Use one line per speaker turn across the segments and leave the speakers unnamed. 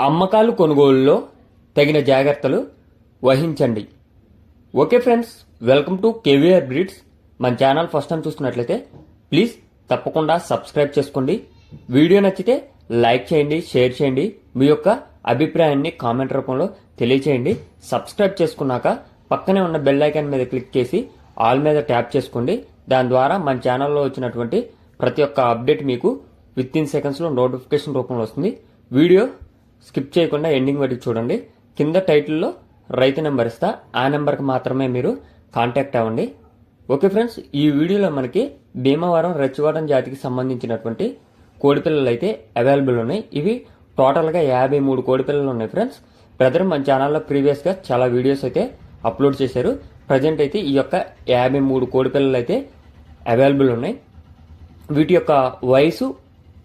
అమ్మకాలు కొనుగోలులో తగిన జాగ్రత్తలు వహించండి. Okay friends, welcome to KVR breeds. మన ఛానల్ ఫస్ట్ టైం చూస్తున్నట్లయితే ప్లీజ్ తప్పకుండా సబ్స్క్రైబ్ చేసుకోండి. వీడియో నచ్చితే లైక్ చేయండి, షేర్ చేయండి, మీ యొక్క అభిప్రాయాన్ని కామెంట్ రూపంలో తెలియచేయండి. సబ్స్క్రైబ్ చేసుకున్నాక పక్కనే ఉన్న బెల్ ఐకాన్ మీద క్లిక్ చేసి ఆల్ మీద ట్యాప్ చేసుకోండి. దాని ద్వారా మన ఛానల్లో వచ్చినటువంటి ప్రతి ఒక్క అప్డేట్ మీకు విత్ ఇన్ సెకండ్స్లో నోటిఫికేషన్ రూపంలో వస్తుంది. వీడియో స్కిప్ చేయకుండా ఎండింగ్ వరకు చూడండి. కింద టైటిల్లో రైతు నెంబర్ ఇస్తా, ఆ నెంబర్కి మాత్రమే మీరు కాంటాక్ట్ అవ్వండి. ఓకే ఫ్రెండ్స్, ఈ వీడియోలో మనకి భీమవరం రెచ్చగొండ జాతికి సంబంధించినటువంటి కోడిపిల్లలు అయితే అవైలబుల్ ఉన్నాయి. ఇవి టోటల్గా 53 కోడిపిల్లలు ఉన్నాయి ఫ్రెండ్స్. బ్రదర్ మన ఛానల్లో ప్రీవియస్గా చాలా వీడియోస్ అయితే అప్లోడ్ చేశారు. ప్రజెంట్ అయితే ఈ యొక్క 53 కోడిపిల్లలు అయితే అవైలబుల్ ఉన్నాయి. వీటి యొక్క వయసు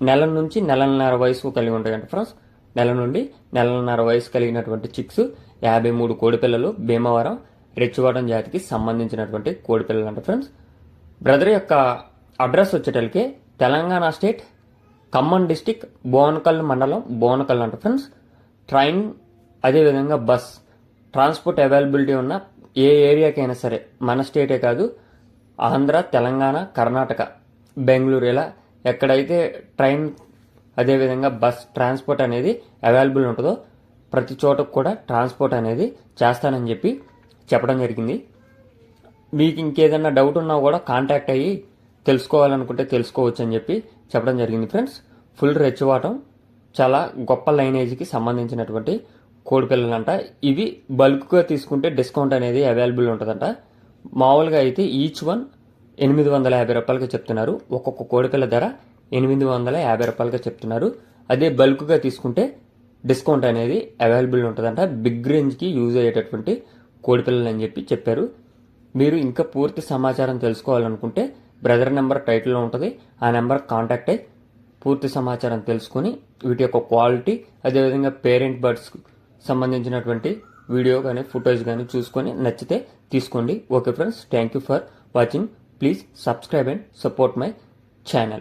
నెల నుంచి నెలన్నర వయసు కలిగి ఉంటాయంట ఫ్రెండ్స్. నెల నుండి నెలన్నర వయసు కలిగినటువంటి చిక్స్ 53 కోడిపిల్లలు భీమవరం రెచ్చగొండ జాతికి సంబంధించినటువంటి కోడిపిల్లలు అంట ఫ్రెండ్స్. బ్రదర్ యొక్క అడ్రస్ వచ్చేటలికి తెలంగాణ స్టేట్ ఖమ్మం డిస్టిక్ బోనకల్ మండలం బోనకల్ అంట ఫ్రెండ్స్. ట్రైన్ అదేవిధంగా బస్ ట్రాన్స్పోర్ట్ అవైలబిలిటీ ఉన్న ఏ ఏరియాకైనా సరే, మన స్టేటే కాదు, ఆంధ్ర, తెలంగాణ, కర్ణాటక, బెంగళూరు ఇలా ఎక్కడైతే ట్రైన్ అదేవిధంగా బస్ ట్రాన్స్పోర్ట్ అనేది అవైలబుల్ ఉంటుందో ప్రతి చోటకు కూడా ట్రాన్స్పోర్ట్ అనేది చేస్తానని చెప్పడం జరిగింది. మీకు ఇంకేదన్నా డౌట్ ఉన్నా కూడా కాంటాక్ట్ అయ్యి తెలుసుకోవాలనుకుంటే తెలుసుకోవచ్చు అని చెప్పడం జరిగింది ఫ్రెండ్స్. ఫుల్ రెచ్చవాటం, చాలా గొప్ప లైనేజీకి సంబంధించినటువంటి కోడిపిల్లలంట. ఇవి బల్క్గా తీసుకుంటే డిస్కౌంట్ అనేది అవైలబుల్ ఉంటుందంట. మామూలుగా అయితే ఈచ్ వన్ 850 రూపాయలకి చెప్తున్నారు. ఒక్కొక్క కోడిపిల్ల ధర 850 రూపాయలుగా చెప్తున్నారు. అదే బల్క్గా తీసుకుంటే డిస్కౌంట్ అనేది అవైలబుల్ ఉంటుందంట. బిగ్ రేంజ్కి యూజ్ అయ్యేటటువంటి కోడిపిల్లలు అని చెప్పారు. మీరు ఇంకా పూర్తి సమాచారం తెలుసుకోవాలనుకుంటే బ్రదర్ నెంబర్ టైటిల్లో ఉంటుంది. ఆ నెంబర్ కాంటాక్ట్ అయ్యి పూర్తి సమాచారం తెలుసుకొని వీటి యొక్క క్వాలిటీ అదేవిధంగా పేరెంట్ బర్డ్స్ సంబంధించినటువంటి వీడియో కానీ ఫుటేజ్ కానీ చూసుకొని నచ్చితే తీసుకోండి. Okay friends, thank you for watching. Please subscribe and support my channel.